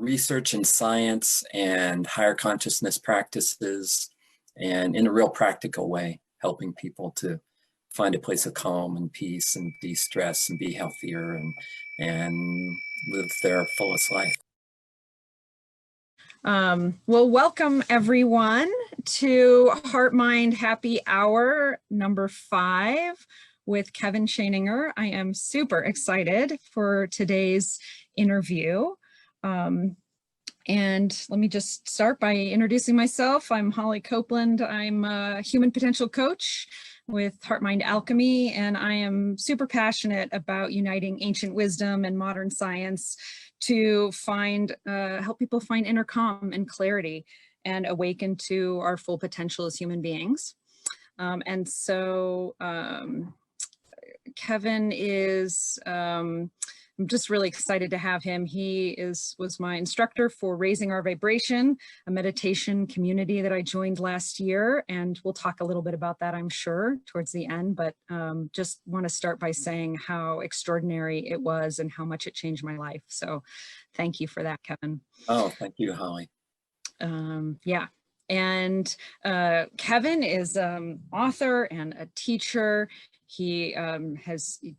research in science and higher consciousness practices, and in a real practical way, helping people to find a place of calm and peace and de-stress and be healthier and live their fullest life. Well, welcome everyone to HeartMind Happy Hour number 5 with Kevin Schoeninger. I am super excited for today's interview. And let me just start by introducing myself. I'm Holly Copeland. I'm a human potential coach with HeartMind Alchemy, and I am super passionate about uniting ancient wisdom and modern science to help people find inner calm and clarity and awaken to our full potential as human beings. And so Kevin is, I'm just really excited to have him. He was my instructor for Raising Our Vibration, a meditation community that I joined last year. And we'll talk a little bit about that, I'm sure, towards the end. But just want to start by saying how extraordinary it was and how much it changed my life. So thank you for that, Kevin. Oh, thank you, Holly. Yeah. And Kevin is author and a teacher. He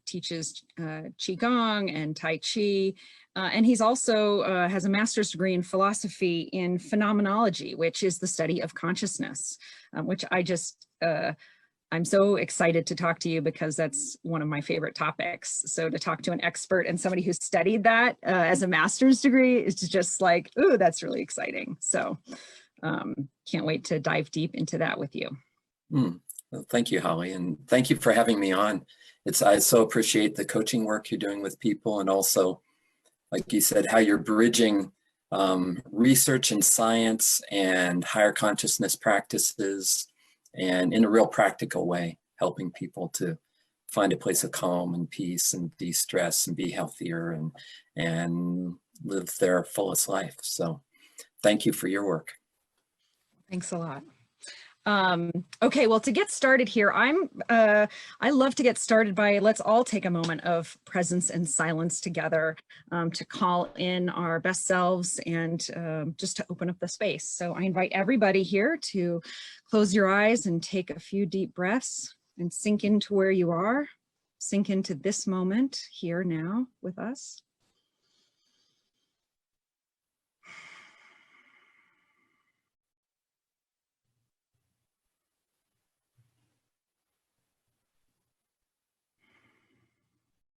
teaches Qigong and Tai Chi, and he's also has a master's degree in philosophy in phenomenology, which is the study of consciousness, which I'm so excited to talk to you because that's one of my favorite topics. So to talk to an expert and somebody who studied that as a master's degree is just like, ooh, that's really exciting. So can't wait to dive deep into that with you. Well, thank you, Holly, and thank you for having me on. I so appreciate the coaching work you're doing with people, and also, like you said, how you're bridging research in science and higher consciousness practices, and in a real practical way, helping people to find a place of calm and peace and de-stress and be healthier and live their fullest life. So thank you for your work. Thanks a lot. Okay, well, to get started here, I love to get started by, let's all take a moment of presence and silence together to call in our best selves and just to open up the space. So I invite everybody here to close your eyes and take a few deep breaths and sink into where you are, sink into this moment here now with us.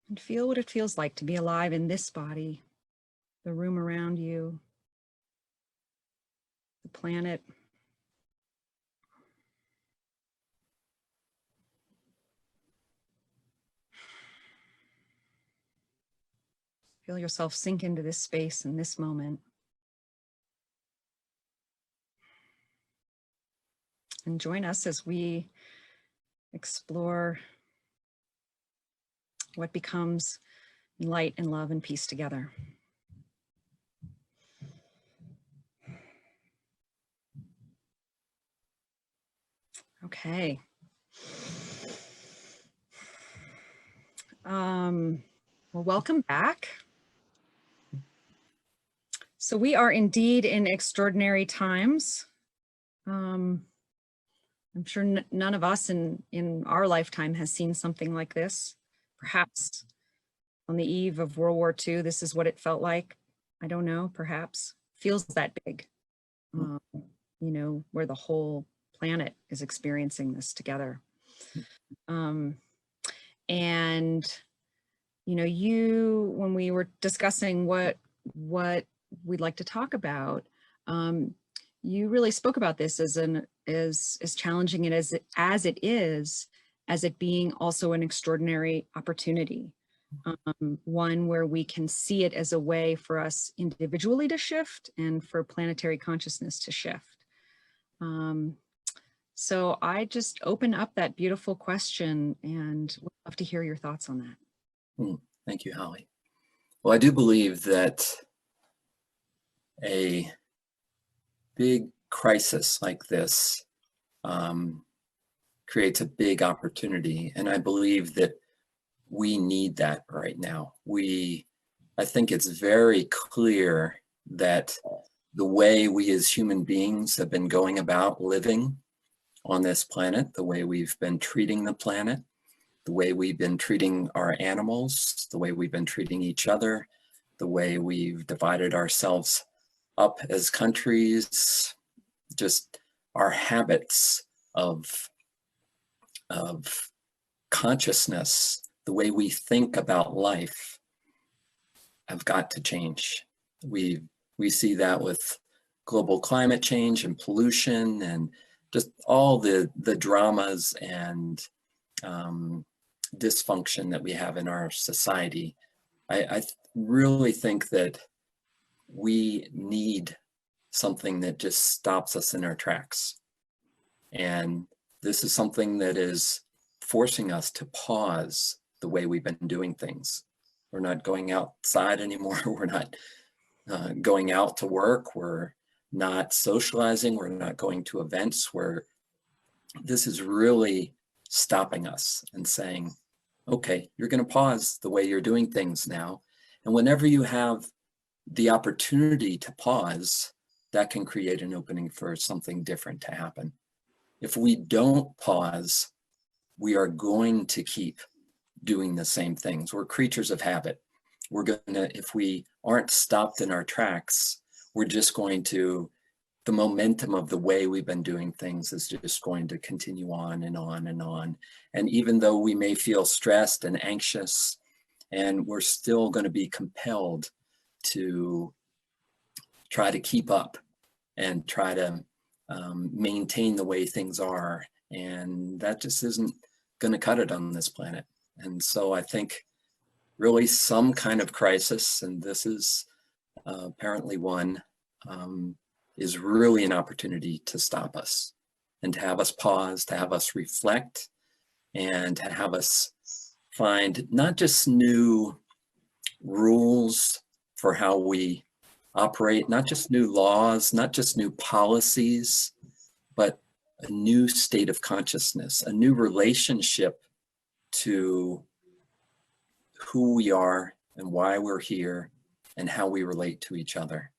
And feel what it feels like to be alive in this body, the room around you, the planet. Feel yourself sink into this space in this moment. And join us as we explore what becomes light and love and peace together. Okay. Well, welcome back. So we are indeed in extraordinary times. I'm sure none of us in our lifetime has seen something like this. Perhaps on the eve of World War II, this is what it felt like. I don't know, perhaps. Feels that big, you know, where the whole planet is experiencing this together. And, you know, when we were discussing what we'd like to talk about, you really spoke about this as challenging it as it is, as it being also an extraordinary opportunity, one where we can see it as a way for us individually to shift and for planetary consciousness to shift. So I just open up that beautiful question and would love to hear your thoughts on that. Thank you, Holly. Well, I do believe that a big crisis like this creates a big opportunity. And I believe that we need that right now. I think it's very clear that the way we as human beings have been going about living on this planet, the way we've been treating the planet, the way we've been treating our animals, the way we've been treating each other, the way we've divided ourselves up as countries, just our habits of consciousness, the way we think about life have got to change. We see that with global climate change and pollution and just all the dramas and dysfunction that we have in our society. I really think that we need something that just stops us in our tracks. And this is something that is forcing us to pause the way we've been doing things. We're not going outside anymore. We're not going out to work. We're not socializing. We're not going to events. Where this is really stopping us and saying, okay, you're going to pause the way you're doing things now. And whenever you have the opportunity to pause, that can create an opening for something different to happen. If we don't pause, we are going to keep doing the same things. We're creatures of habit. We're gonna, if we aren't stopped in our tracks, we're just going to, the momentum of the way we've been doing things is just going to continue on and on and on. And even though we may feel stressed and anxious, and we're still going to be compelled to try to keep up and try to maintain the way things are. And that just isn't going to cut it on this planet. And so I think really some kind of crisis, and this is apparently one, is really an opportunity to stop us and to have us pause, to have us reflect, and to have us find not just new rules for how we operate, not just new laws, not just new policies, but a new state of consciousness, a new relationship to who we are and why we're here and how we relate to each other.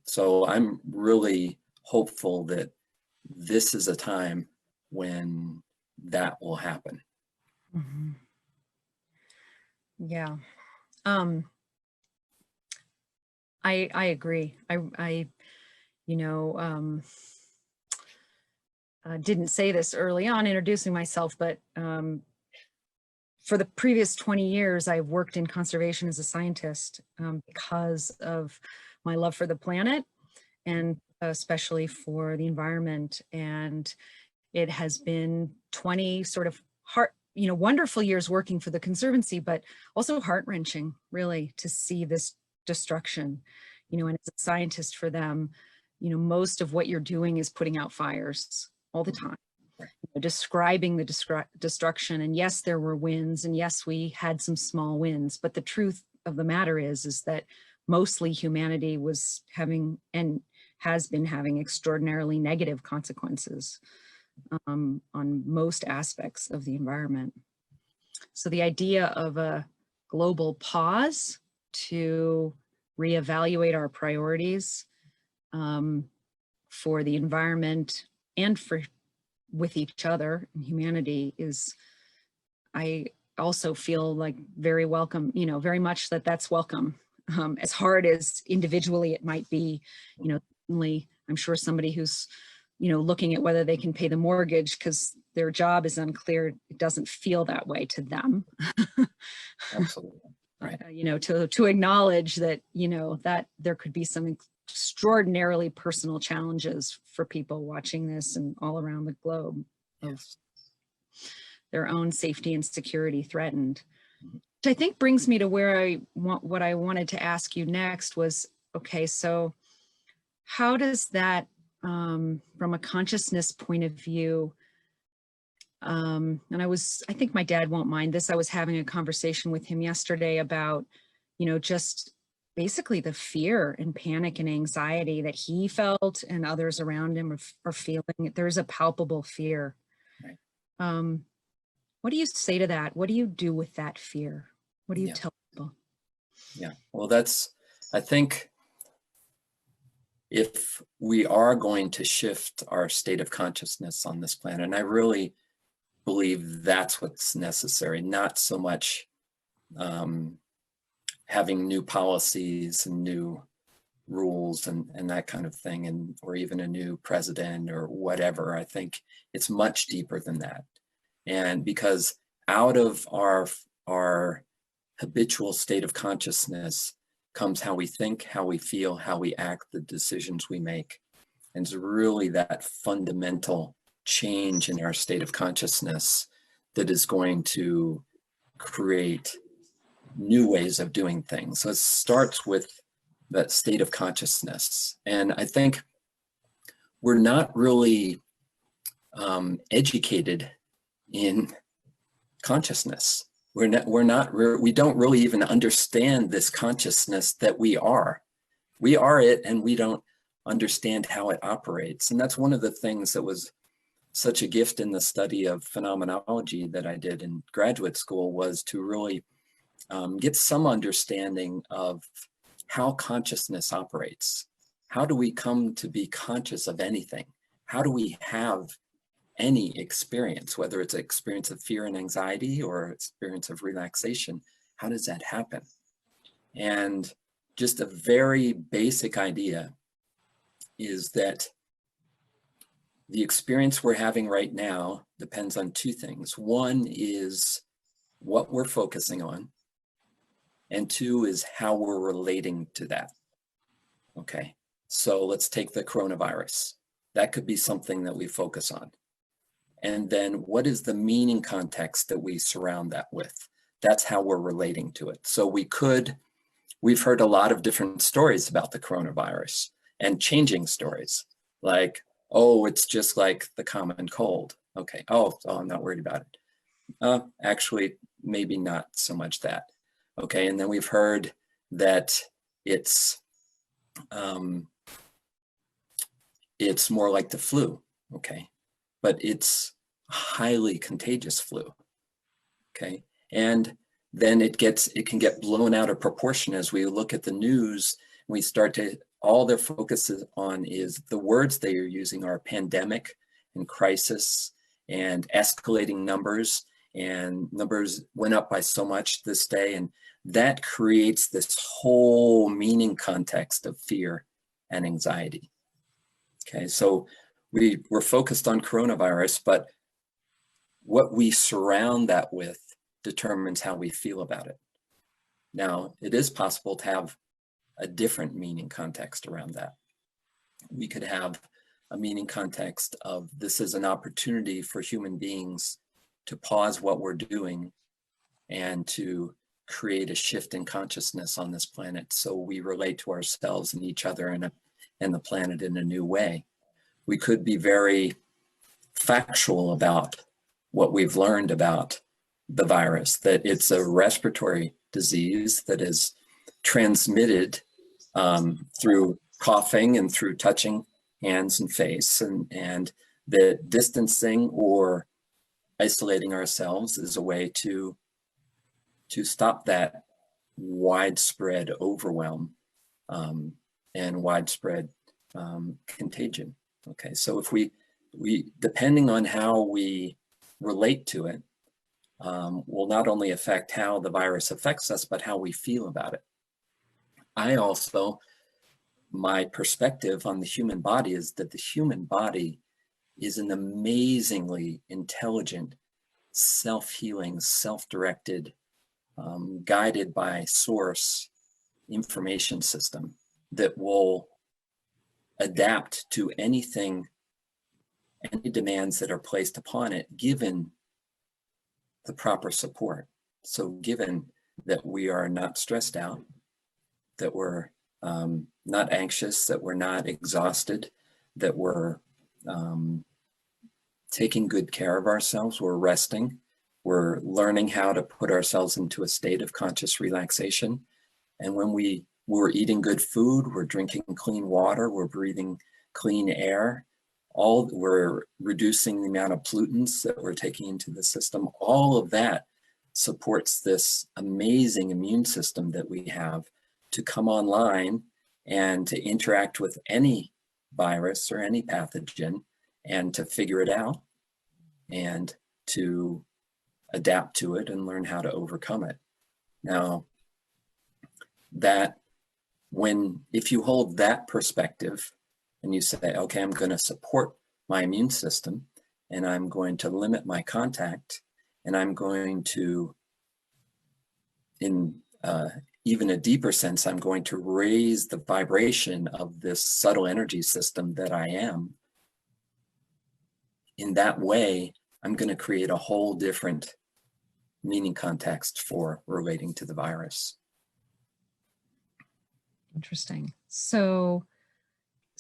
So I'm really hopeful that this is a time when that will happen. Mm-hmm. Yeah. I agree. I didn't say this early on introducing myself, but for the previous 20 years, I've worked in conservation as a scientist because of my love for the planet and especially for the environment. And it has been 20 sort of wonderful years working for the Conservancy, but also heart-wrenching, really, to see this destruction, and as a scientist for them, most of what you're doing is putting out fires all the time, describing the destruction. And yes, there were wins, and yes, we had some small wins, but the truth of the matter is that mostly humanity was having and has been having extraordinarily negative consequences on most aspects of the environment. So the idea of a global pause to reevaluate our priorities for the environment and with each other and humanity is, I also feel like very welcome, very much that's welcome. As hard as individually it might be, certainly I'm sure somebody who's looking at whether they can pay the mortgage because their job is unclear, it doesn't feel that way to them. Absolutely. Right. To acknowledge that, that there could be some extraordinarily personal challenges for people watching this and all around the globe. Yes. Of their own safety and security threatened. Which I think brings me to where what I wanted to ask you next was, okay, so how does that, from a consciousness point of view, and I think my dad won't mind this, I was having a conversation with him yesterday about, just basically the fear and panic and anxiety that he felt and others around him are feeling. There's a palpable fear. Right. What do you say to that? What do you do with that fear? What do you tell people? Yeah, well, I think if we are going to shift our state of consciousness on this planet, and I really believe that's what's necessary, not so much having new policies and new rules and that kind of thing, and or even a new president or whatever. I think it's much deeper than that. And because out of our habitual state of consciousness comes how we think, how we feel, how we act, the decisions we make. And it's really that fundamental change in our state of consciousness that is going to create new ways of doing things. So it starts with that state of consciousness. And I think we're not really educated in consciousness. We don't really even understand this consciousness that we are. We are it, and we don't understand how it operates. And that's one of the things that was such a gift in the study of phenomenology that I did in graduate school, was to really get some understanding of how consciousness operates. How do we come to be conscious of anything? How do we have any experience, whether it's an experience of fear and anxiety or experience of relaxation? How does that happen? And just a very basic idea is that the experience we're having right now depends on two things. One is what we're focusing on, and two is how we're relating to that. Okay, so let's take the coronavirus. That could be something that we focus on. And then what is the meaning context that we surround that with? That's how we're relating to it. So we've heard a lot of different stories about the coronavirus, and changing stories like, oh, it's just like the common cold. Okay, oh, I'm not worried about it. Actually, maybe not so much that. Okay, and then we've heard that it's more like the flu. Okay, but it's a highly contagious flu. Okay, and then it can get blown out of proportion as we look at the news. We start to, all their focus is on is the words they are using are pandemic and crisis and escalating numbers, and numbers went up by so much this day, and that creates this whole meaning context of fear and anxiety. Okay, so we're focused on coronavirus, but what we surround that with determines how we feel about it. Now, it is possible to have a different meaning context around that. We could have a meaning context of this is an opportunity for human beings to pause what we're doing and to create a shift in consciousness on this planet, so we relate to ourselves and each other and the planet in a new way. We could be very factual about what we've learned about the virus, that it's a respiratory disease that is transmitted through coughing and through touching hands and face, and that distancing or isolating ourselves is a way to stop that widespread overwhelm and widespread contagion. Okay, so if we depending on how we relate to it, will not only affect how the virus affects us, but how we feel about it. My perspective on the human body is that the human body is an amazingly intelligent, self-healing, self-directed, guided by source information system that will adapt to anything, any demands that are placed upon it, given the proper support. So given that we are not stressed out, that we're not anxious, that we're not exhausted, that we're taking good care of ourselves, we're resting, we're learning how to put ourselves into a state of conscious relaxation. And when we're eating good food, we're drinking clean water, we're breathing clean air, we're reducing the amount of pollutants that we're taking into the system. All of that supports this amazing immune system that we have to come online and to interact with any virus or any pathogen and to figure it out and to adapt to it and learn how to overcome it. Now, if you hold that perspective and you say, okay, I'm going to support my immune system and I'm going to limit my contact and I'm going to, in even a deeper sense, I'm going to raise the vibration of this subtle energy system that I am. In that way, I'm going to create a whole different meaning context for relating to the virus. Interesting. So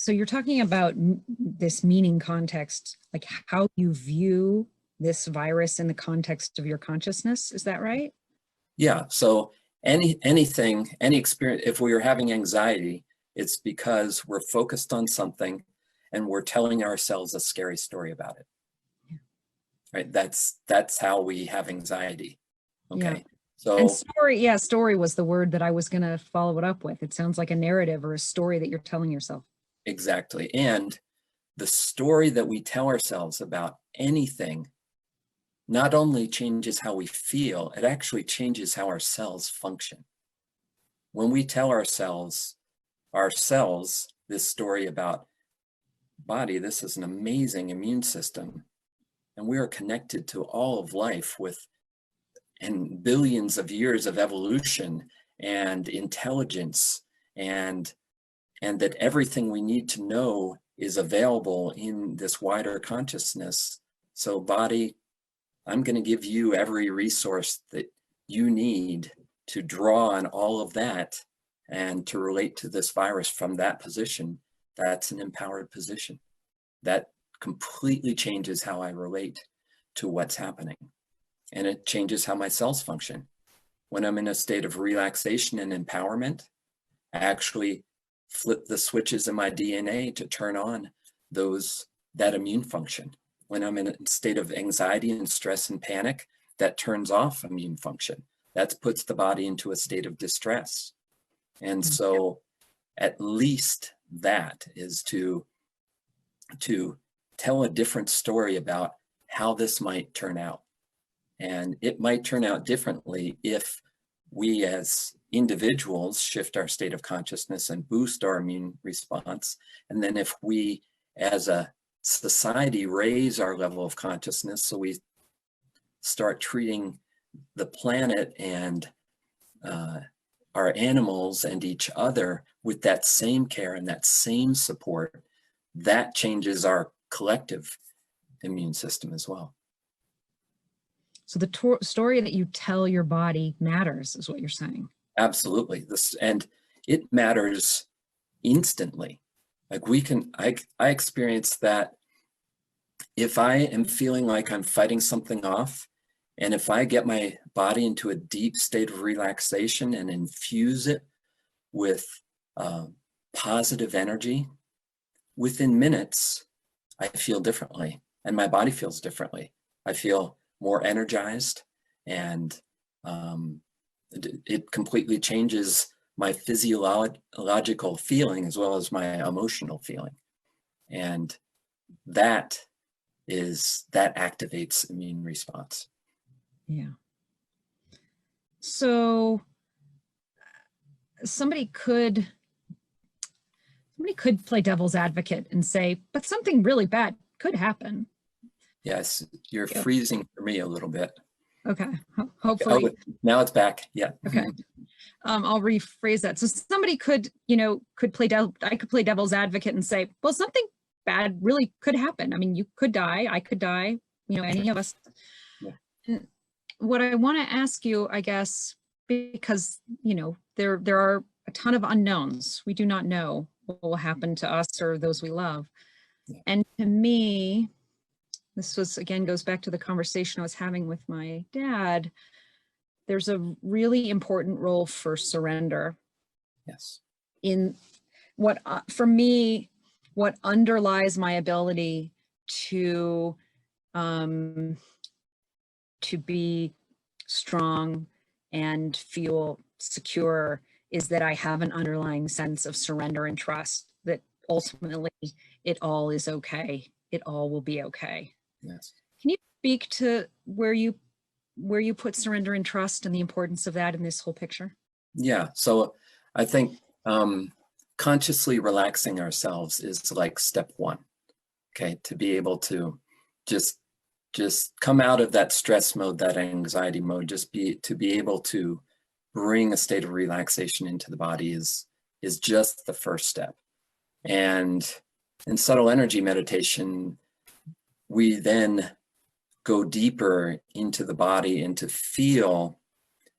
you're talking about this meaning context, like how you view this virus in the context of your consciousness. Is that right? Yeah. So any experience, if we are having anxiety, it's because we're focused on something and we're telling ourselves a scary story about it. Yeah. Right? That's how we have anxiety. Okay. Yeah. So, and story was the word that I was going to follow it up with. It sounds like a narrative or a story that you're telling yourself. exactly. And the story that we tell ourselves about anything not only changes how we feel, it actually changes how our cells function. When we tell ourselves this story about body, this is an amazing immune system, and we are connected to all of life and billions of years of evolution and intelligence, and that everything we need to know is available in this wider consciousness. So body, I'm going to give you every resource that you need to draw on all of that and to relate to this virus from that position. That's an empowered position. That completely changes how I relate to what's happening. And it changes how my cells function. When I'm in a state of relaxation and empowerment, I actually flip the switches in my DNA to turn on that immune function. When I'm in a state of anxiety and stress and panic, that turns off immune function. That puts the body into a state of distress. And so at least that is to tell a different story about how this might turn out. And it might turn out differently if we as individuals shift our state of consciousness and boost our immune response. And then if we as a society raise our level of consciousness, so we start treating the planet and our animals and each other with that same care and that same support, that changes our collective immune system as well. So the story that you tell your body matters, is what you're saying. Absolutely. And it matters instantly. Like I experience that if I am feeling like I'm fighting something off, and if I get my body into a deep state of relaxation and infuse it with positive energy, within minutes, I feel differently and my body feels differently. I feel more energized, and it completely changes my physiological feeling as well as my emotional feeling. And that activates immune response. Yeah. So somebody could play devil's advocate and say, but something really bad could happen. Yes, you're freezing for me a little bit. Okay, hopefully. Oh, now it's back. Yeah. Okay. I'll rephrase that. So somebody could play I could play devil's advocate and say, well, something bad really could happen. I mean, you could die, I could die, any of us. Yeah. And what I want to ask you, I guess, because, there are a ton of unknowns. We do not know what will happen to us or those we love. Yeah. And to me, this goes back to the conversation I was having with my dad. There's a really important role for surrender. Yes. In what, for me, what underlies my ability to be strong and feel secure is that I have an underlying sense of surrender and trust that ultimately it all is okay. It all will be okay. Yes. Can you speak to where you put surrender and trust and the importance of that in this whole picture? Yeah. So I think consciously relaxing ourselves is like step one. Okay. To be able to just come out of that stress mode, that anxiety mode, to be able to bring a state of relaxation into the body is just the first step. And in subtle energy meditation, we then go deeper into the body and to feel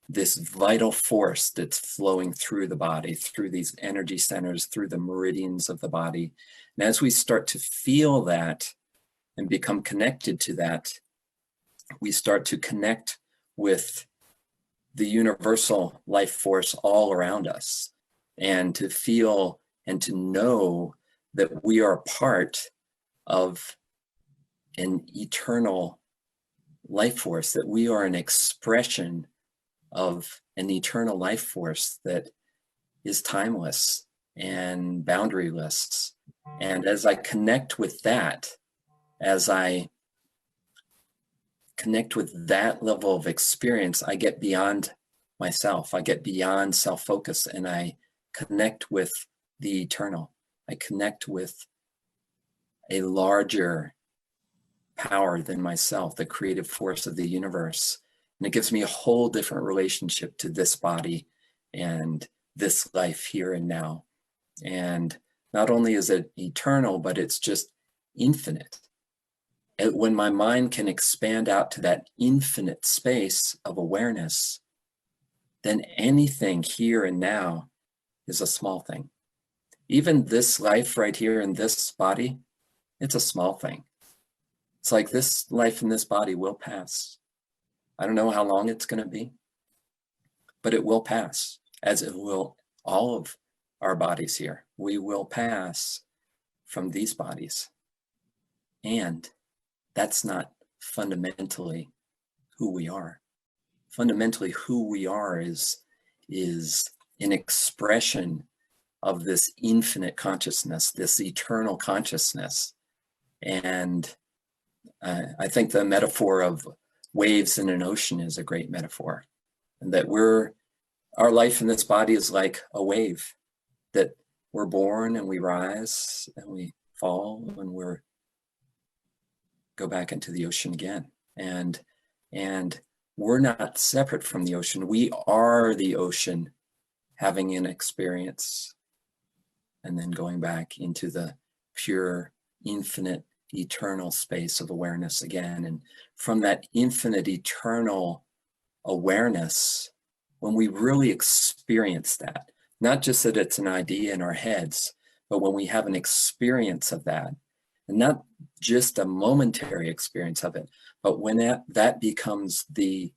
this vital force that's flowing through the body, through these energy centers, through the meridians of the body. And as we start to feel that and become connected to that, we start to connect with the universal life force all around us, and to feel and to know that we are part of an eternal life force, that we are an expression of an eternal life force that is timeless and boundaryless. And as I connect with that, as I connect with that level of experience, I get beyond myself. I get beyond self-focus, and I connect with the eternal. I connect with a larger power than myself, the creative force of the universe. And it gives me a whole different relationship to this body and this life here and now. And not only is it eternal, but it's just infinite. When my mind can expand out to that infinite space of awareness, then anything here and now is a small thing. Even this life right here in this body, it's a small thing. It's like this life in this body will pass. I don't know how long it's going to be, but it will pass, as it will all of our bodies here. We will pass from these bodies. And that's not fundamentally who we are. Fundamentally, who we are is an expression of this infinite consciousness, this eternal consciousness. And I think the metaphor of waves in an ocean is a great metaphor, and that our life in this body is like a wave, that we're born and we rise and we fall and we're go back into the ocean again. And we're not separate from the ocean. We are the ocean, having an experience and then going back into the pure, infinite, eternal space of awareness again. And from that infinite, eternal awareness, when we really experience that, not just that it's an idea in our heads, but when we have an experience of that, and not just a momentary experience of it, but when that becomes the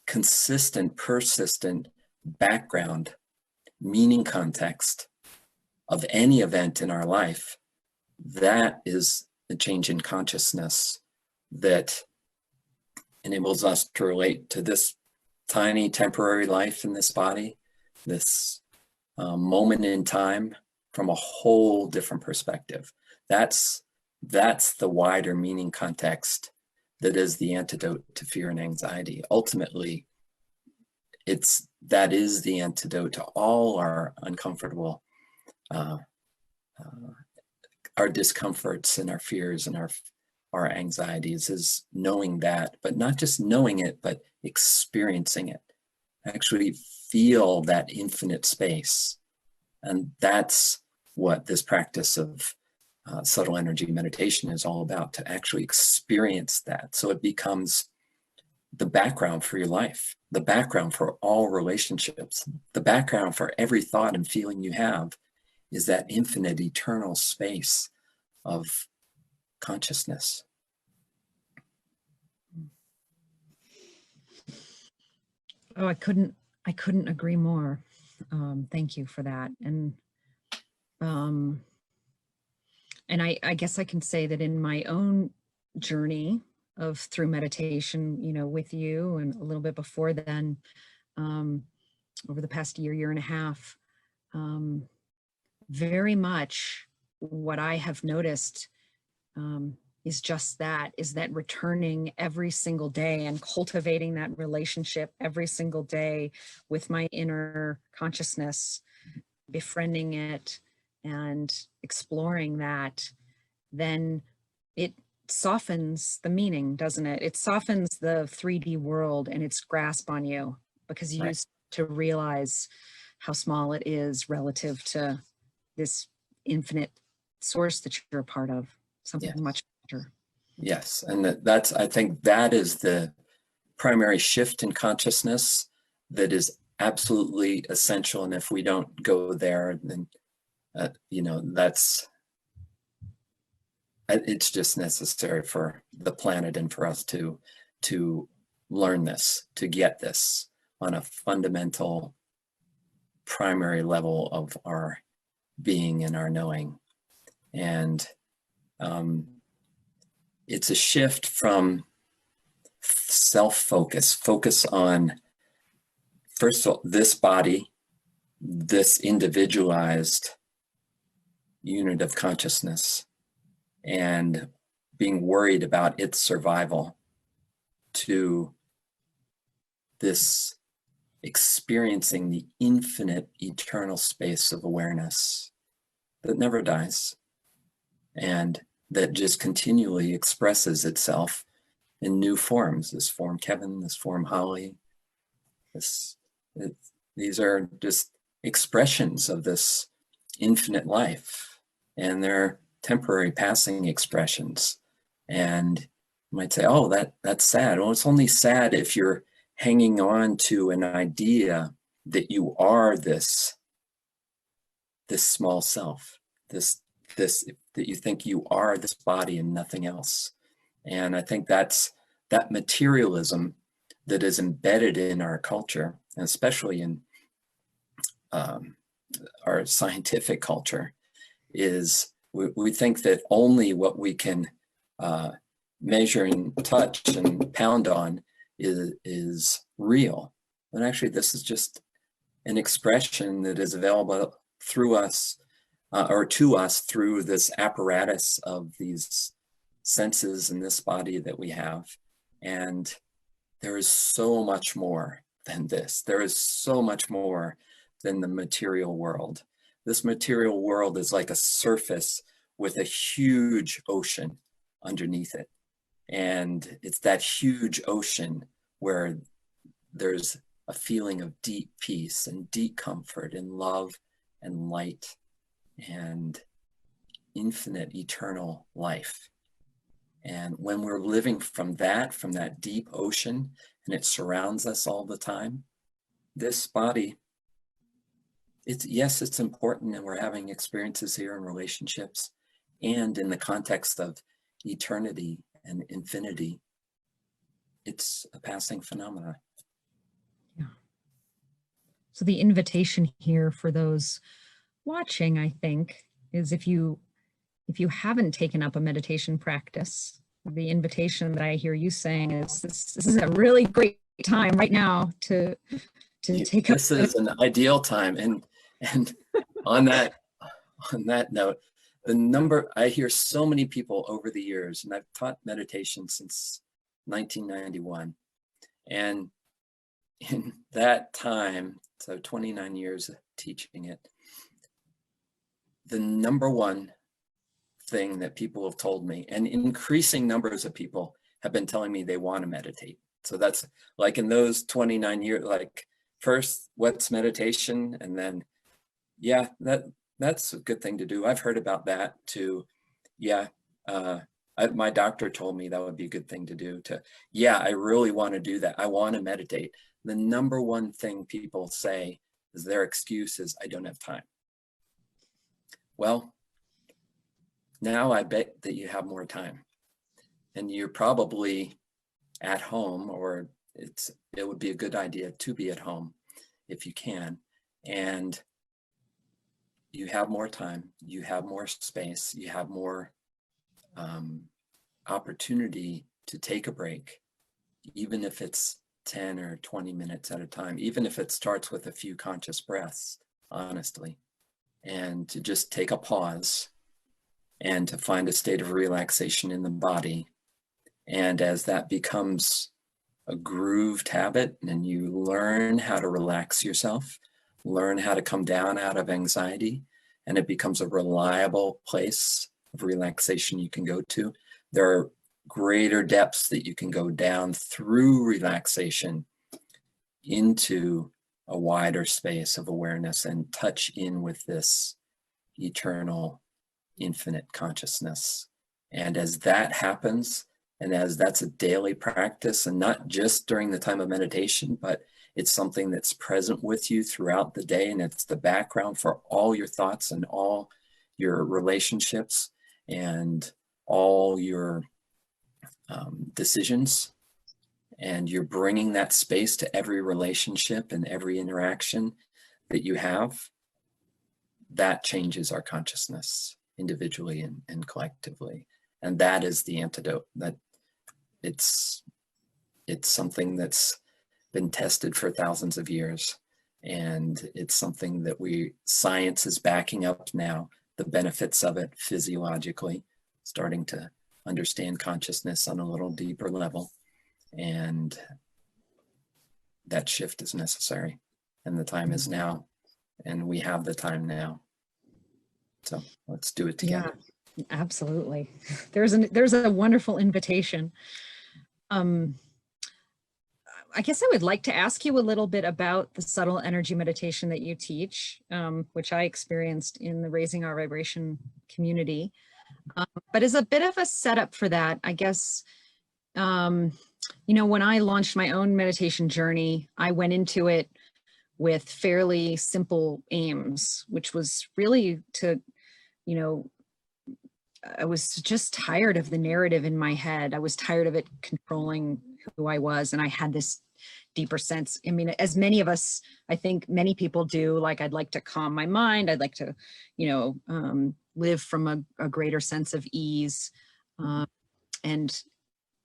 consistent, persistent background, meaning context of any event in our life, that is the change in consciousness that enables us to relate to this tiny temporary life in this body, this moment in time, from a whole different perspective. That's the wider meaning context that is the antidote to fear and anxiety. Ultimately, that is the antidote to all our uncomfortable, our discomforts and our fears and our anxieties, is knowing that, but not just knowing it, but experiencing it. Actually feel that infinite space. And that's what this practice of subtle energy meditation is all about, to actually experience that. So it becomes the background for your life, the background for all relationships, the background for every thought and feeling you have, is that infinite, eternal space of consciousness. Oh, I couldn't agree more. Thank you for that. And I guess I can say that in my own journey through meditation, with you, and a little bit before then, over the past year and a half, very much what I have noticed is just that, is that returning every single day and cultivating that relationship every single day with my inner consciousness, befriending it and exploring that, then it softens the meaning, doesn't it? It softens the 3D world and its grasp on you, because you Right. start to realize how small it is relative to this infinite source that you're a part of, something Yes. much larger. Yes. And that's, I think that is the primary shift in consciousness that is absolutely essential. And if we don't go there, then, it's just necessary for the planet and for us to learn this, to get this on a fundamental primary level of our being and our knowing. And it's a shift from focus on, first of all, this body, this individualized unit of consciousness, and being worried about its survival, to this experiencing the infinite eternal space of awareness that never dies and that just continually expresses itself in new forms. This form Kevin, this form Holly, these are just expressions of this infinite life, and they're temporary passing expressions. And you might say, oh, that's sad. Well, it's only sad if you're hanging on to an idea that you are this small self, this that you think you are this body and nothing else. And I think that's that materialism that is embedded in our culture, and especially in our scientific culture, is we think that only what we can measure and touch and pound on is real. And actually, this is just an expression that is available through us or to us through this apparatus of these senses in this body that we have. And there is so much more than this. There is so much more than the material world. This material world is like a surface with a huge ocean underneath it. And it's that huge ocean where there's a feeling of deep peace and deep comfort and love and light and infinite eternal life. And when we're living from that deep ocean, and it surrounds us all the time, this body, it's important, and we're having experiences here in relationships and in the context of eternity and infinity. It's a passing phenomenon. Yeah. So the invitation here for those watching, I think, is if you haven't taken up a meditation practice, the invitation that I hear you saying is this is a really great time right now to take up. This is an ideal time. And on that note, the number, I hear so many people over the years, and I've taught meditation since 1991. And in that time, so 29 years of teaching it, the number one thing that people have told me, and increasing numbers of people have been telling me they want to meditate. So that's like in those 29 years, like first, what's meditation? And then, yeah, that's a good thing to do. I've heard about that too. Yeah, my doctor told me that would be a good thing to do. I really want to do that. I want to meditate. The number one thing people say is their excuse is, I don't have time. Well, now I bet that you have more time, and you're probably at home, or it would be a good idea to be at home if you can. And you have more time, you have more space, you have more opportunity to take a break, even if it's 10 or 20 minutes at a time, even if it starts with a few conscious breaths, honestly, and to just take a pause and to find a state of relaxation in the body. And as that becomes a grooved habit and you learn how to relax yourself, learn how to come down out of anxiety, and it becomes a reliable place of relaxation you can go to, there are greater depths that you can go down through relaxation into a wider space of awareness and touch in with this eternal, infinite consciousness. And as that happens, and as that's a daily practice, and not just during the time of meditation, but it's something that's present with you throughout the day, and it's the background for all your thoughts and all your relationships and all your decisions, and you're bringing that space to every relationship and every interaction that you have, that changes our consciousness individually and collectively. And that is the antidote. That it's something that's been tested for thousands of years, and it's something that science is backing up now, the benefits of it physiologically, starting to understand consciousness on a little deeper level. And that shift is necessary, and the time is now, and we have the time now. So let's do it together. Yeah, absolutely. There's a wonderful invitation. I guess I would like to ask you a little bit about the subtle energy meditation that you teach, which I experienced in the Raising Our Vibration community. But as a bit of a setup for that, I guess, when I launched my own meditation journey, I went into it with fairly simple aims, which was really to, I was just tired of the narrative in my head. I was tired of it controlling who I was. And I had this deeper sense. I mean, as many of us, I think many people do, like, I'd like to calm my mind. I'd like to, live from a greater sense of ease, and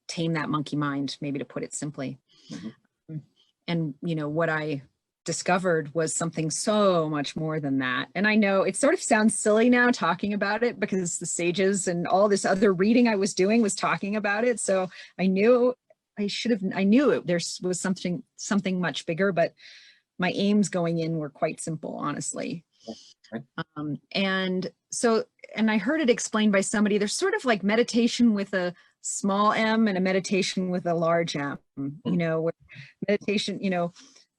tame that monkey mind, maybe, to put it simply. Mm-hmm. And, what I discovered was something so much more than that. And I know it sort of sounds silly now talking about it, because the sages and all this other reading I was doing was talking about it. So I knew there was something much bigger, but my aims going in were quite simple, honestly. And I heard it explained by somebody, there's sort of like meditation with a small m and a meditation with a large M, where meditation,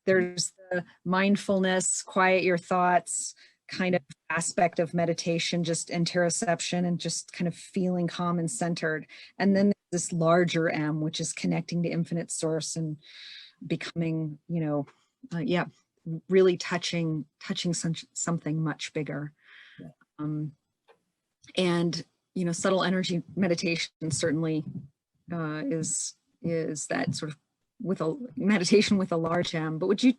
there's the mindfulness, quiet your thoughts kind of aspect of meditation, just interoception and just kind of feeling calm and centered. And then there's this larger M, which is connecting to infinite source and becoming, really touching something much bigger. And subtle energy meditation certainly is that sort of with a meditation with a large M. But would you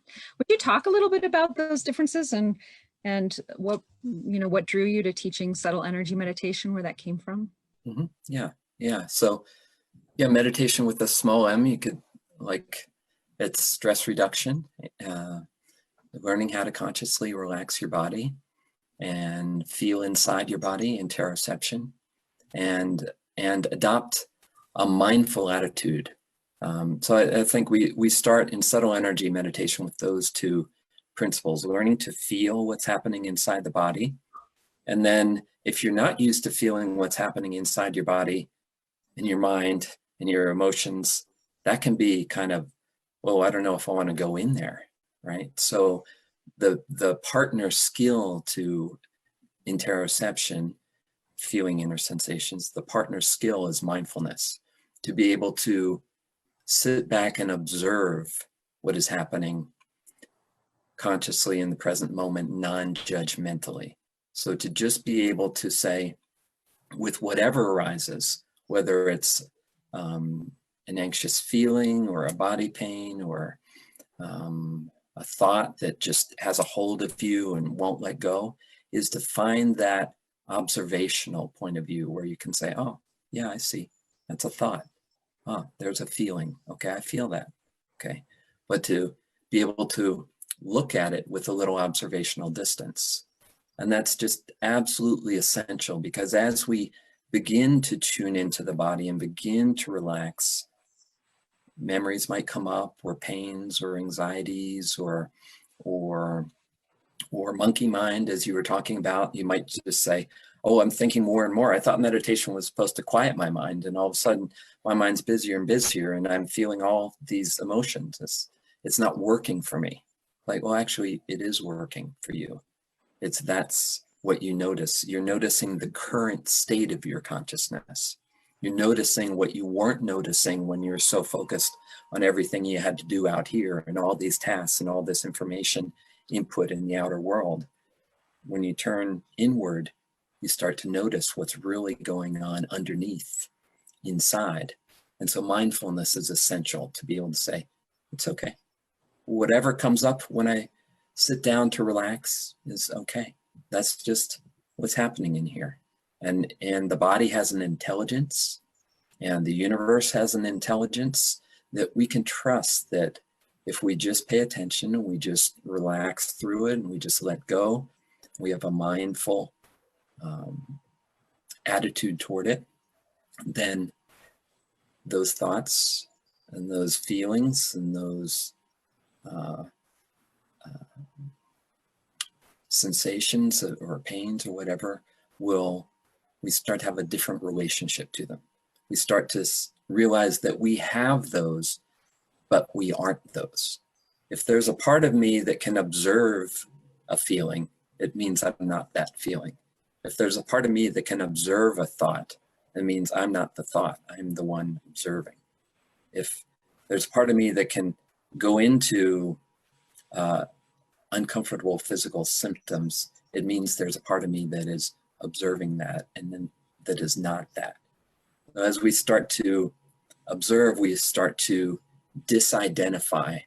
talk a little bit about those differences and what drew you to teaching subtle energy meditation, where that came from? Mm-hmm. Yeah. So meditation with a small M, you could, it's stress reduction, learning how to consciously relax your body and feel inside your body, interoception, and adopt a mindful attitude. So I think we start in subtle energy meditation with those two principles: learning to feel what's happening inside the body. And then if you're not used to feeling what's happening inside your body, in your mind, in your emotions, that can be kind of, well, I don't know if I want to go in there, right? So the partner skill to interoception, feeling inner sensations, the partner skill is mindfulness, to be able to sit back and observe what is happening consciously in the present moment, non-judgmentally. So to just be able to say, with whatever arises, whether it's an anxious feeling or a body pain or a thought that just has a hold of you and won't let go, is to find that observational point of view where you can say, oh, yeah, I see. That's a thought. Oh, there's a feeling. Okay, I feel that. Okay. but to be able to look at it with a little observational distance. And that's just absolutely essential, because as we begin to tune into the body and begin to relax, memories might come up, or pains or anxieties or monkey mind, as you were talking about. You might just say, oh, I'm thinking more and more. I thought meditation was supposed to quiet my mind, and all of a sudden my mind's busier and busier, and I'm feeling all these emotions. It's not working for me. Like, well, actually it is working for you. That's what you notice. You're noticing the current state of your consciousness. You're noticing what you weren't noticing when you were so focused on everything you had to do out here, and all these tasks and all this information input in the outer world. When you turn inward, you start to notice what's really going on underneath, inside. And so mindfulness is essential to be able to say, it's okay. Whatever comes up when I sit down to relax is okay. That's just what's happening in here. And the body has an intelligence, and the universe has an intelligence that we can trust, that if we just pay attention and we just relax through it and we just let go, we have a mindful attitude toward it, then those thoughts and those feelings and those sensations or pains or whatever, we start to have a different relationship to them. We start to realize that we have those, but we aren't those. If there's a part of me that can observe a feeling, it means I'm not that feeling. If there's a part of me that can observe a thought, it means I'm not the thought, I'm the one observing. If there's a part of me that can go into uncomfortable physical symptoms, it means there's a part of me that is observing that, and then that is not that. As we start to observe, we start to disidentify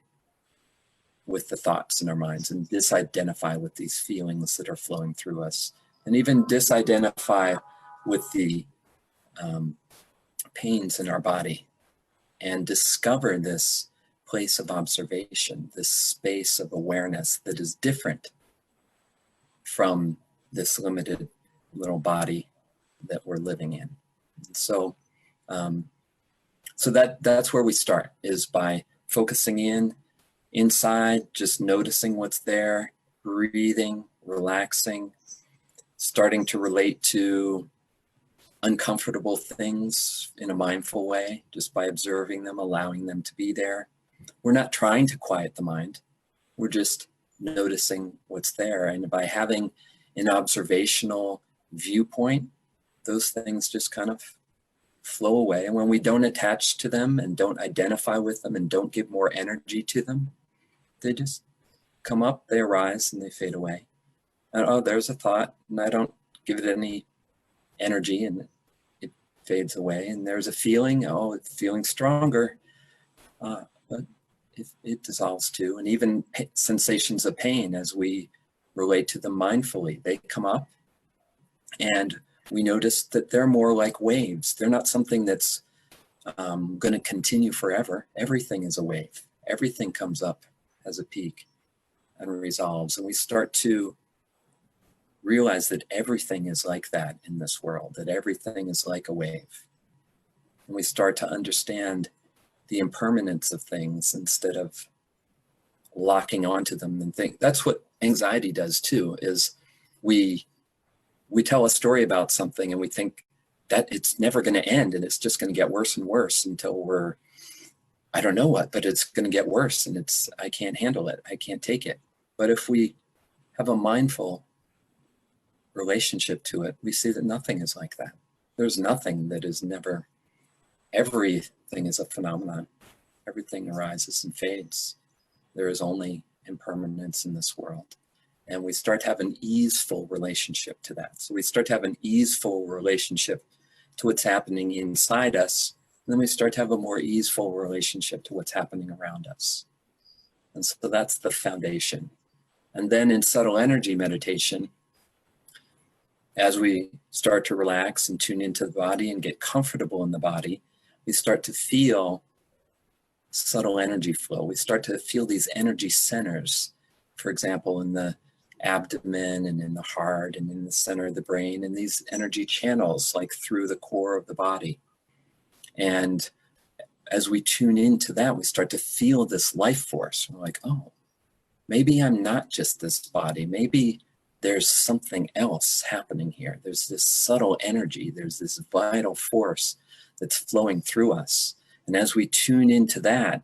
with the thoughts in our minds, and disidentify with these feelings that are flowing through us, and even disidentify with the pains in our body, and discover this place of observation, this space of awareness that is different from this limited little body that we're living in. So that's where we start, is by focusing inside, just noticing what's there, breathing, relaxing, starting to relate to uncomfortable things in a mindful way, just by observing them, allowing them to be there. We're not trying to quiet the mind. We're just noticing what's there. And by having an observational viewpoint, those things just kind of flow away. And when we don't attach to them and don't identify with them and don't give more energy to them, they just come up, they arise, and they fade away. And oh, there's a thought, and I don't give it any energy, and it fades away. And there's a feeling, oh, it's feeling stronger, but it dissolves too. And even sensations of pain, as we relate to them mindfully, they come up, and we notice that they're more like waves. They're not something that's going to continue forever. Everything is a wave. Everything comes up as a peak and resolves. And we start to realize that everything is like that in this world, that everything is like a wave. And we start to understand the impermanence of things instead of locking onto them and think. That's what anxiety does too, is we tell a story about something and we think that it's never going to end, and it's just going to get worse and worse until we're, I don't know what, but it's going to get worse, and I can't handle it. I can't take it. But if we have a mindful relationship to it, we see that nothing is like that. There's nothing that is never. Everything is a phenomenon. Everything arises and fades. There is only impermanence in this world. And we start to have an easeful relationship to that. So we start to have an easeful relationship to what's happening inside us. And then we start to have a more easeful relationship to what's happening around us. And so that's the foundation. And then in subtle energy meditation, as we start to relax and tune into the body and get comfortable in the body, we start to feel subtle energy flow. We start to feel these energy centers, for example, in the abdomen and in the heart and in the center of the brain, and these energy channels like through the core of the body. And as we tune into that, we start to feel this life force. We're like, oh, maybe I'm not just this body. Maybe there's something else happening here. There's this subtle energy. There's this vital force that's flowing through us. And as we tune into that,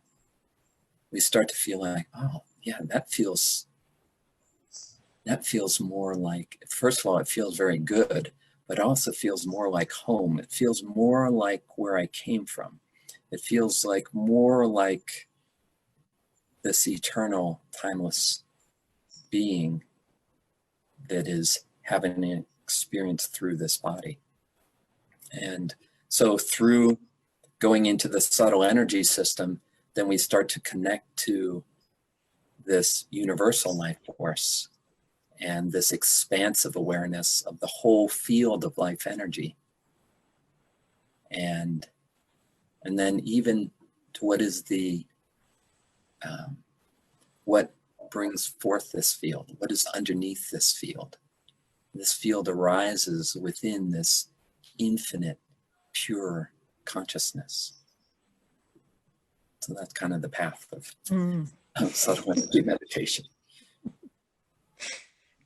we start to feel like, oh, yeah, that feels more like, first of all, it feels very good, but it also feels more like home. It feels more like where I came from. It feels like more like this eternal, timeless being that is having an experience through this body. And so through going into the subtle energy system, then we start to connect to this universal life force and this expansive awareness of the whole field of life energy. And then even to what is the, what brings forth this field? What is underneath this field? This field arises within this infinite, pure consciousness. So that's kind of the path of subtle energy meditation.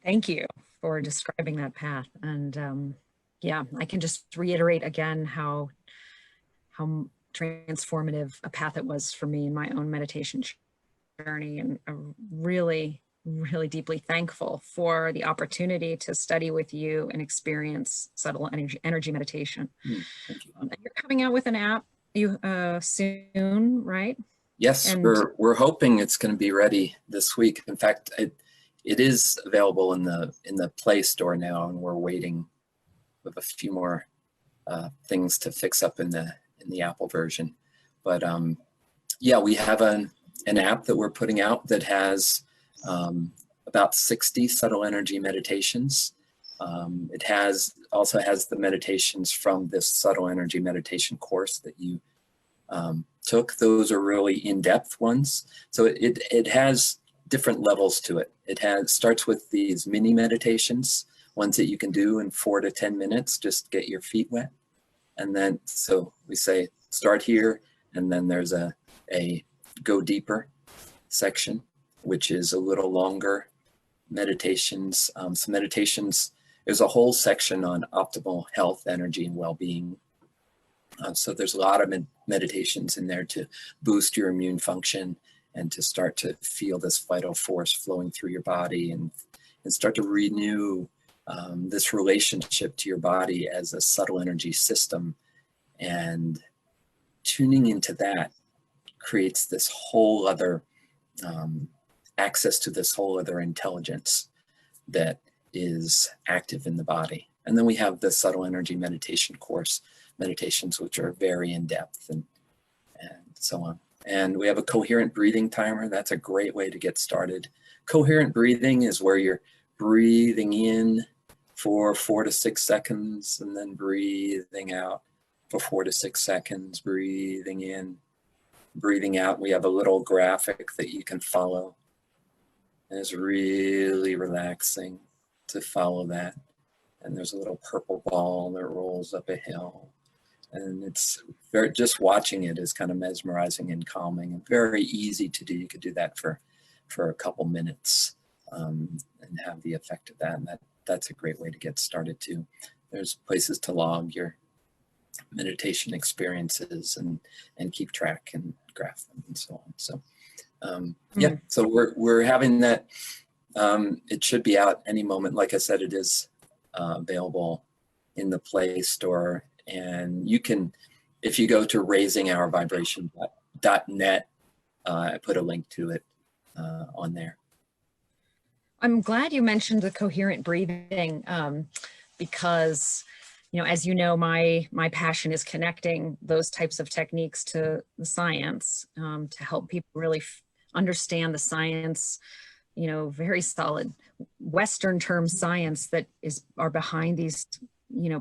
Thank you for describing that path. And yeah, I can just reiterate again how transformative a path it was for me in my own meditation journey, and really, really deeply thankful for the opportunity to study with you and experience subtle energy meditation. Thank you. You're coming out with an app soon, right? Yes, And we're hoping it's going to be ready this week. In fact, it is available in the Play Store now, and we're waiting with a few more things to fix up in the Apple version. But yeah, we have an app that we're putting out that has about 60 subtle energy meditations. It also has the meditations from this subtle energy meditation course that you took. Those are really in-depth ones. So it has different levels to it. It starts with these mini meditations, ones that you can do in 4 to 10 minutes, just get your feet wet. And then, so we say, start here, and then there's a go deeper section, which is a little longer meditations. Some meditations, there's a whole section on optimal health, energy, and well-being. So there's a lot of meditations in there to boost your immune function and to start to feel this vital force flowing through your body and start to renew this relationship to your body as a subtle energy system. And tuning into that creates this whole other access to this whole other intelligence that is active in the body. And then we have the subtle energy meditation course, meditations which are very in-depth and so on. And we have a coherent breathing timer. That's a great way to get started. Coherent breathing is where you're breathing in for 4 to 6 seconds and then breathing out for 4 to 6 seconds, breathing in, breathing out. We have a little graphic that you can follow. And it's really relaxing to follow that. And there's a little purple ball that rolls up a hill. And it's just watching it is kind of mesmerizing and calming and very easy to do. You could do that for a couple minutes and have the effect of that. And that's a great way to get started too. There's places to log your meditation experiences and keep track and graph them and so on. So yeah, so we're having that. It should be out any moment. Like I said, it is available in the Play Store. And you can, if you go to raisingourvibration.net, I put a link to it on there. I'm glad you mentioned the coherent breathing because, as you know, my passion is connecting those types of techniques to the science to help people really understand the science, very solid Western term science that are behind these,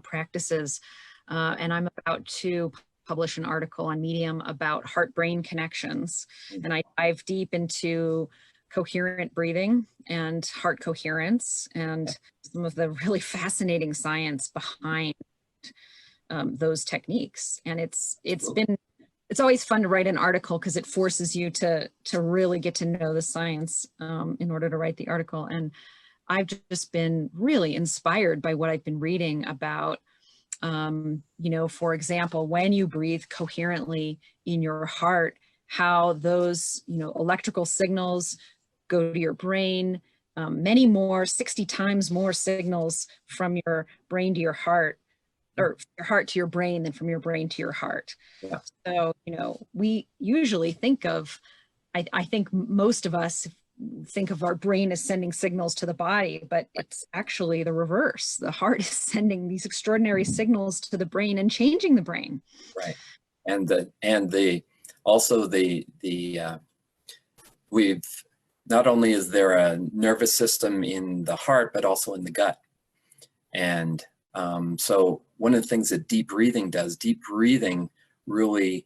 practices. And I'm about to publish an article on Medium about heart-brain connections. And I dive deep into coherent breathing and heart coherence and some of the really fascinating science behind those techniques. And it's always fun to write an article because it forces you to really get to know the science in order to write the article. And I've just been really inspired by what I've been reading about, for example, when you breathe coherently in your heart, how those, electrical signals go to your brain, many more, 60 times more signals from your brain to your heart, or your heart to your brain than from your brain to your heart. Yeah. So, we usually think of, I think most of us think of our brain as sending signals to the body, but it's actually the reverse. The heart is sending these extraordinary signals to the brain and changing the brain. Right. We've, not only is there a nervous system in the heart, but also in the gut. And so one of the things that deep breathing does, deep breathing really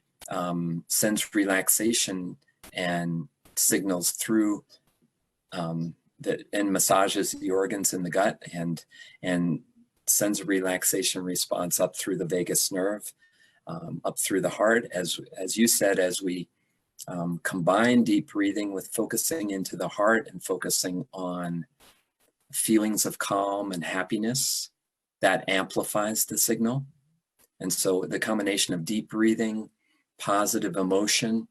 sends relaxation and signals through and massages the organs in the gut and sends a relaxation response up through the vagus nerve, up through the heart. As you said, as we combine deep breathing with focusing into the heart and focusing on feelings of calm and happiness, that amplifies the signal. And so the combination of deep breathing, positive emotion,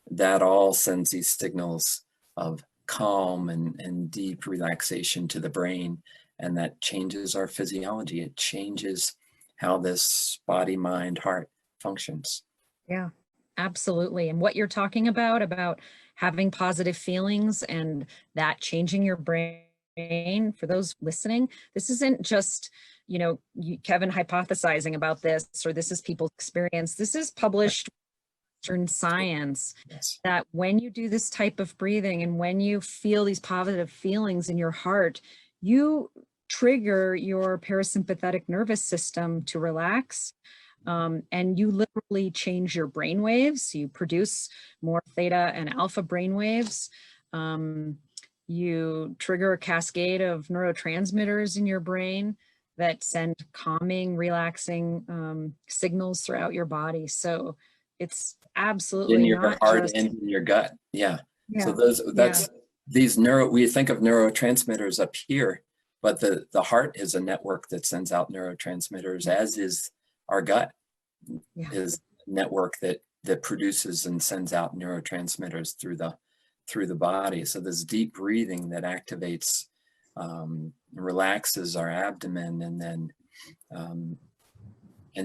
that all sends these signals of calm and deep relaxation to the brain. And that changes our physiology. It changes how this body, mind, heart functions. Yeah, absolutely. And what you're talking about having positive feelings and that changing your brain, for those listening, this isn't just, Kevin hypothesizing about this, or this is people's experience. This is published Western science. Yes. That when you do this type of breathing and when you feel these positive feelings in your heart, you trigger your parasympathetic nervous system to relax. And you literally change your brain waves. You produce more theta and alpha brain waves. You trigger a cascade of neurotransmitters in your brain that send calming, relaxing signals throughout your body. So it's absolutely in your not heart just and in your gut. Yeah. Yeah. So we think of neurotransmitters up here, but the heart is a network that sends out neurotransmitters, as is our gut is a network that produces and sends out neurotransmitters through the body. So this deep breathing that activates, relaxes our abdomen, and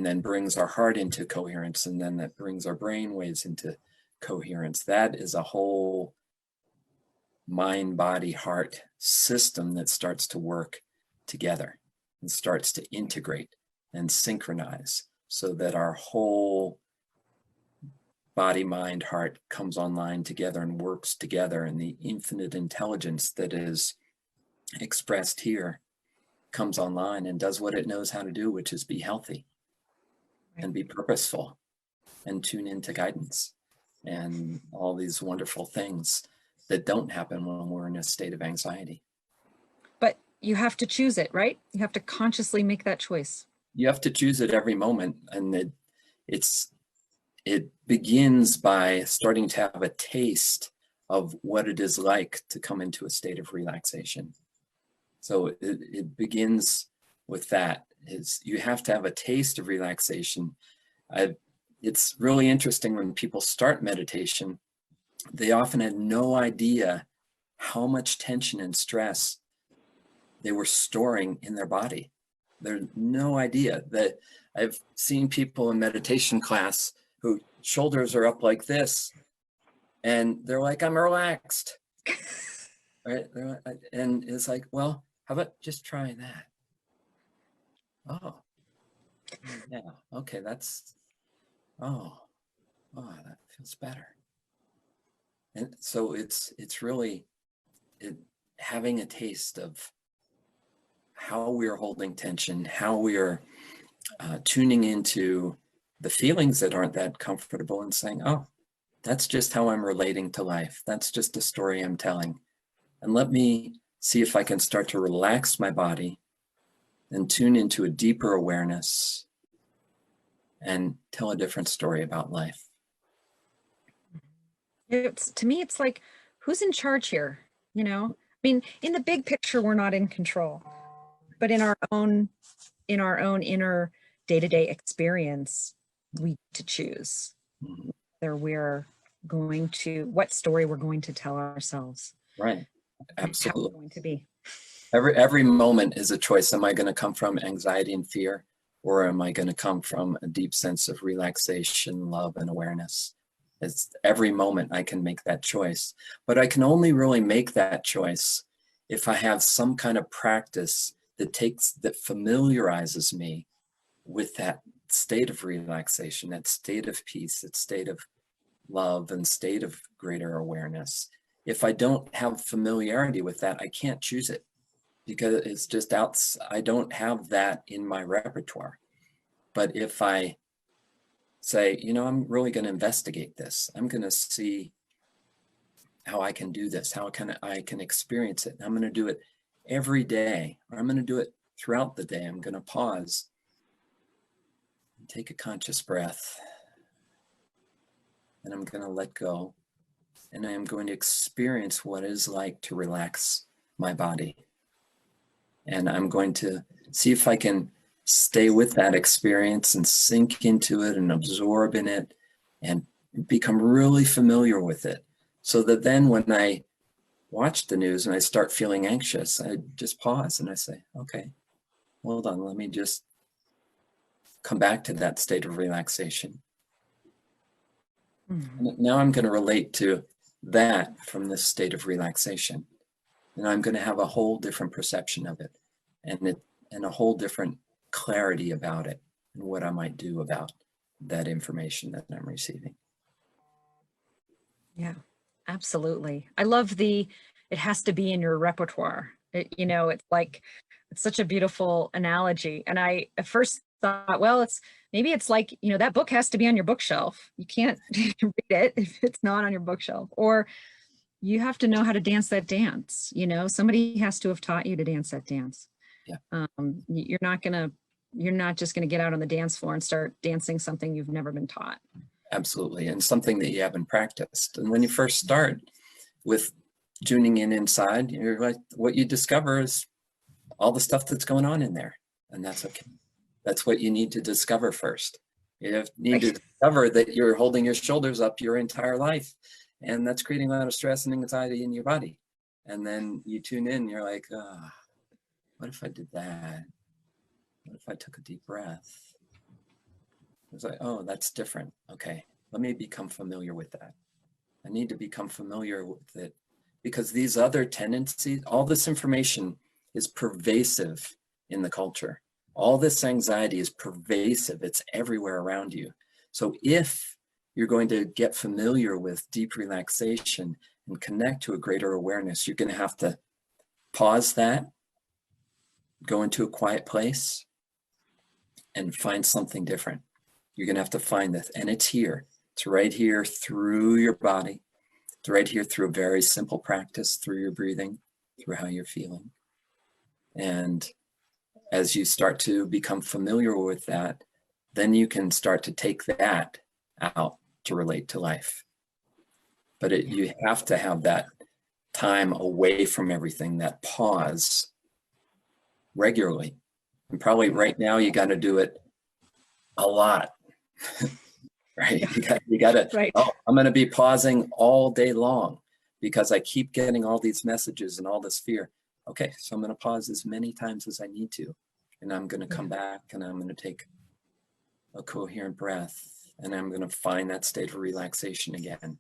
then brings our heart into coherence, and then that brings our brain waves into coherence. That is a whole mind, body, heart system that starts to work together and starts to integrate and synchronize so that our whole body, mind, heart comes online together and works together, and the infinite intelligence that is expressed here comes online and does what it knows how to do, which is be healthy and be purposeful and tune into guidance and all these wonderful things that don't happen when we're in a state of anxiety. But you have to choose it, right? You have to consciously make that choice. You have to choose it every moment, and it begins by starting to have a taste of what it is like to come into a state of relaxation. So it begins with that. You have to have a taste of relaxation. It's really interesting when people start meditation, they often had no idea how much tension and stress they were storing in their body. There's no idea. That I've seen people in meditation class whose shoulders are up like this, and they're like, I'm relaxed. Right? And it's like, well, how about just try that? Oh, yeah, okay, that feels better. And so it's really having a taste of how we're holding tension, how we're tuning into the feelings that aren't that comfortable and saying, oh, that's just how I'm relating to life. That's just a story I'm telling. And let me see if I can start to relax my body and tune into a deeper awareness and tell a different story about life. To me, it's like, who's in charge here? You know, I mean, in the big picture, we're not in control, but in our own inner day-to-day experience, we get to choose whether we're going to, what story we're going to tell ourselves. Right. How Absolutely. we're going to be. Every moment is a choice. Am I going to come from anxiety and fear, or am I going to come from a deep sense of relaxation, love, and awareness? It's every moment I can make that choice, but I can only really make that choice if I have some kind of practice that familiarizes me with that state of relaxation, that state of peace, that state of love, and state of greater awareness. If I don't have familiarity with that, I can't choose it, because it's just I don't have that in my repertoire. But if I say, you know, I'm really going to investigate this, I'm going to see how I can do this, how I can experience it. I'm going to do it every day, or I'm going to do it throughout the day. I'm going to pause and take a conscious breath, and I'm going to let go, and I am going to experience what it is like to relax my body. And I'm going to see if I can stay with that experience and sink into it and absorb in it and become really familiar with it, so that then when I watch the news and I start feeling anxious, I just pause and I say, okay, hold on, let me just come back to that state of relaxation. Now I'm going to relate to that from this state of relaxation. And I'm going to have a whole different perception of it, and a whole different clarity about it, and what I might do about that information that I'm receiving. Yeah, absolutely. I love it has to be in your repertoire. You know, it's like, it's such a beautiful analogy. And I at first thought, well, maybe it's like, you know, that book has to be on your bookshelf. You can't read it if it's not on your bookshelf. Or you have to know how to dance that dance. You know, somebody has to have taught you to dance that dance. Yeah. You're not just going to get out on the dance floor and start dancing something you've never been taught. Absolutely. And something that you haven't practiced. And when you first start with tuning in inside, you're like, what you discover is all the stuff that's going on in there. And that's okay. That's what you need to discover first. You need to discover that you're holding your shoulders up your entire life. And that's creating a lot of stress and anxiety in your body. And then you tune in, you're like, what if I did that? What if I took a deep breath? It's like, oh, that's different. Okay, let me become familiar with that. I need to become familiar with it, because these other tendencies, all this information is pervasive in the culture. All this anxiety is pervasive. It's everywhere around you. So if you're going to get familiar with deep relaxation and connect to a greater awareness, you're going to have to pause that, go into a quiet place, and find something different. You're going to have to find this, and it's here. It's right here through your body. It's right here through a very simple practice, through your breathing, through how you're feeling. And as you start to become familiar with that, then you can start to take that out to relate to life. But you have to have that time away from everything, that pause regularly. And probably right now you got to do it a lot. Right? You got to, right. Oh, I'm going to be pausing all day long because I keep getting all these messages and all this fear. Okay, so I'm going to pause as many times as I need to. And I'm going to come back, and I'm going to take a coherent breath, and I'm going to find that state of relaxation again.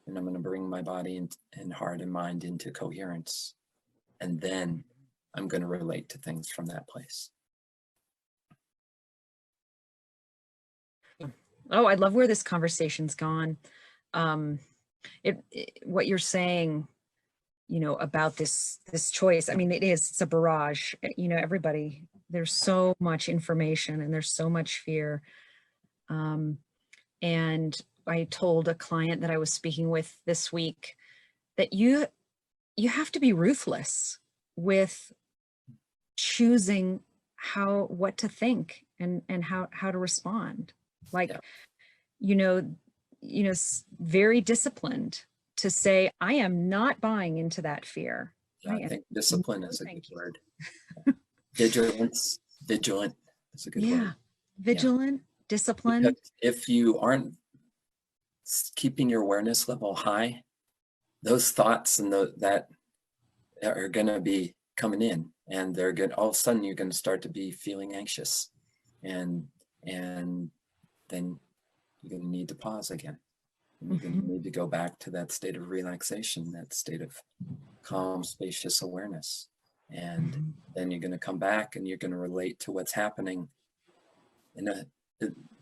And I'm going to bring my body and heart and mind into coherence. And then I'm going to relate to things from that place. Oh, I love where this conversation's gone. What you're saying, you know, about this choice. I mean, it's a barrage. You know, there's so much information and there's so much fear. And I told a client that I was speaking with this week that you have to be ruthless with choosing what to think and how to respond. Like, Yeah. Very disciplined to say, I am not buying into that fear. Yeah, I think discipline is a good word. Vigilant is a good word. Vigilant, discipline. Because if you aren't keeping your awareness level high, those thoughts and that are going to be coming in, and they're good. All of a sudden, you're going to start to be feeling anxious, and then you're going to need to pause again. And you're going to need to go back to that state of relaxation, that state of calm, spacious awareness. And then you're going to come back and you're going to relate to what's happening. And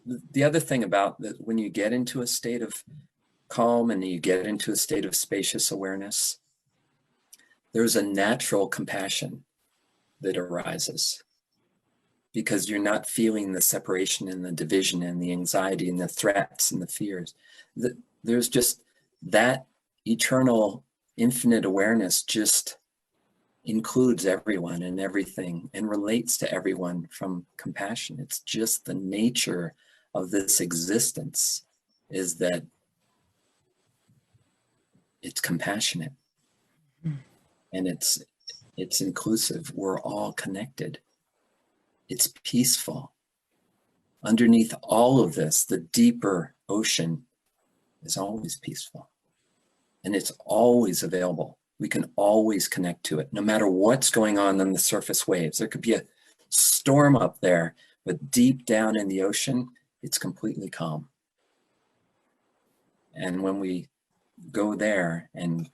the other thing about that, when you get into a state of calm and you get into a state of spacious awareness, there's a natural compassion that arises, because you're not feeling the separation and the division and the anxiety and the threats and the fears. There's just that eternal, infinite awareness just includes everyone and everything and relates to everyone from compassion. It's just the nature of this existence, is that it's compassionate and it's inclusive. We're all connected. It's peaceful. Underneath all of this, the deeper ocean is always peaceful, and it's always available. We can always connect to it, no matter what's going on the surface waves. There could be a storm up there, but deep down in the ocean, it's completely calm. And when we go there and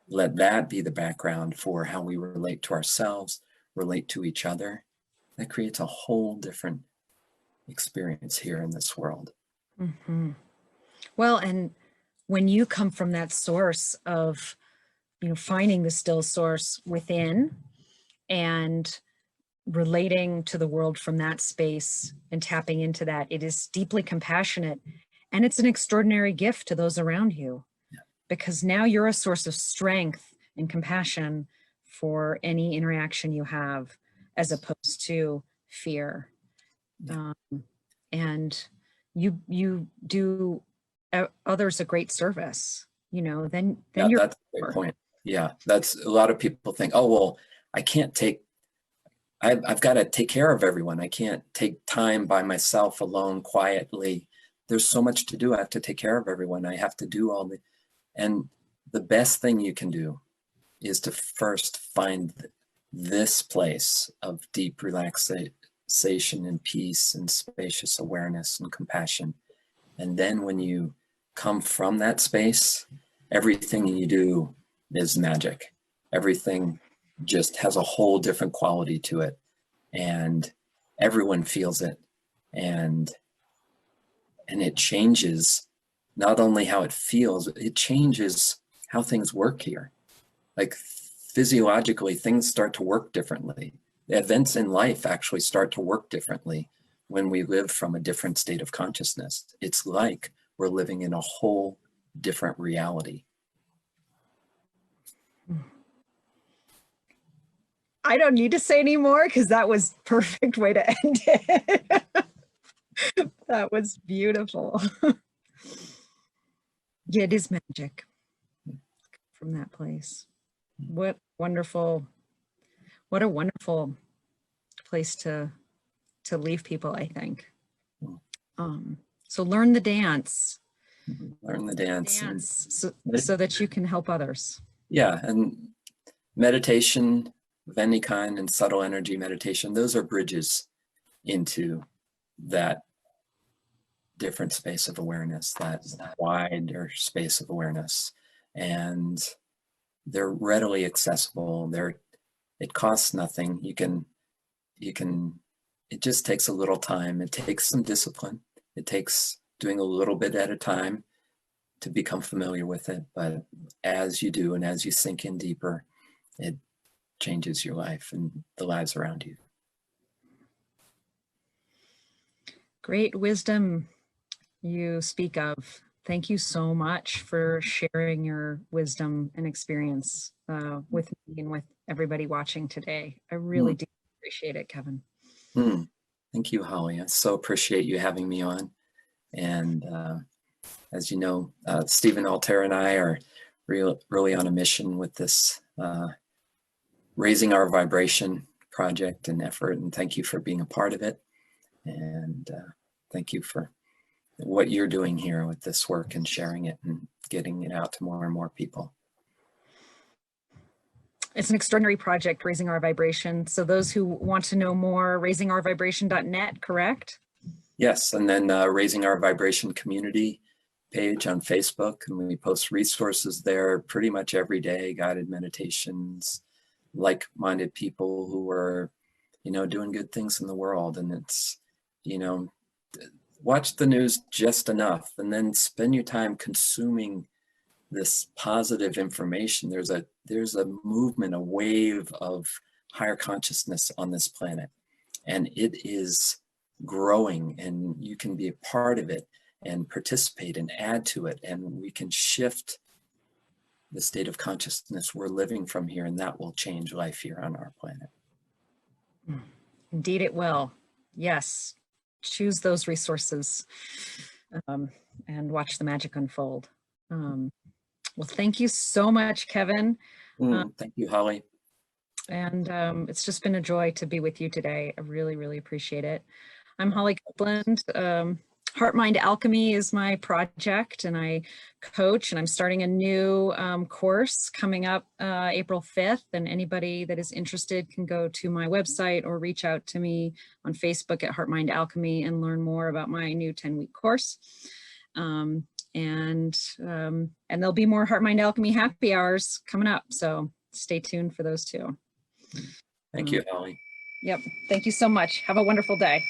let that be the background for how we relate to ourselves, relate to each other, that creates a whole different experience here in this world. Well, and when you come from that source of, finding the still source within and relating to the world from that space and tapping into that, it is deeply compassionate, and it's an extraordinary gift to those around you, because now you're a source of strength and compassion for any interaction you have, as opposed to fear. And you do others a great service, then you're. That's a great point. Yeah, that's, a lot of people think, oh, well, I've got to take care of everyone. I can't take time by myself alone quietly. There's so much to do. I have to take care of everyone. I have to do and the best thing you can do is to first find this place of deep relaxation and peace and spacious awareness and compassion. And then when you come from that space, everything you do is magic. Everything just has a whole different quality to it, and everyone feels it, and it changes not only how it feels, it changes how things work here. Like, physiologically, things start to work differently. The events in life actually start to work differently when we live from a different state of consciousness. It's like we're living in a whole different reality. I don't need to say any more, because that was perfect way to end it. That was beautiful. Yeah, it is magic from that place. What a wonderful place to leave people, I think. So learn the dance. Learn the dance. So that you can help others. Yeah, and meditation of any kind and subtle energy meditation, those are bridges into that different space of awareness, that wider space of awareness. And they're readily accessible. It costs nothing. It just takes a little time. It takes some discipline. It takes doing a little bit at a time to become familiar with it. But as you do, and as you sink in deeper, it changes your life and the lives around you. Great wisdom you speak of. Thank you so much for sharing your wisdom and experience with me and with everybody watching today. I really do appreciate it, Kevin. Thank you, Holly. I so appreciate you having me on. And as you know, Stephen Alter and I are really on a mission with this Raising Our Vibration project and effort. And thank you for being a part of it. And thank you for what you're doing here with this work and sharing it and getting it out to more and more people. It's an extraordinary project, Raising Our Vibration. So those who want to know more, raisingourvibration.net, correct? Yes, and then Raising Our Vibration community page on Facebook, and we post resources there pretty much every day, guided meditations, like-minded people who are, doing good things in the world. And it's, watch the news just enough and then spend your time consuming this positive information. There's a movement, a wave of higher consciousness on this planet, and it is growing, and you can be a part of it and participate and add to it, and we can shift the state of consciousness we're living from here, and that will change life here on our planet. Indeed it will. Yes. Choose those resources and watch the magic unfold. Well, thank you so much, Kevin. Thank you, Holly. And it's just been a joy to be with you today. I really, really appreciate it. I'm Holly Copeland. HeartMind Alchemy is my project, and I coach, and I'm starting a new course coming up April 5th. And anybody that is interested can go to my website or reach out to me on Facebook at HeartMind Alchemy and learn more about my new 10-week course. And there'll be more HeartMind Alchemy happy hours coming up. So stay tuned for those too. Thank you, Holly. Yep. Thank you so much. Have a wonderful day.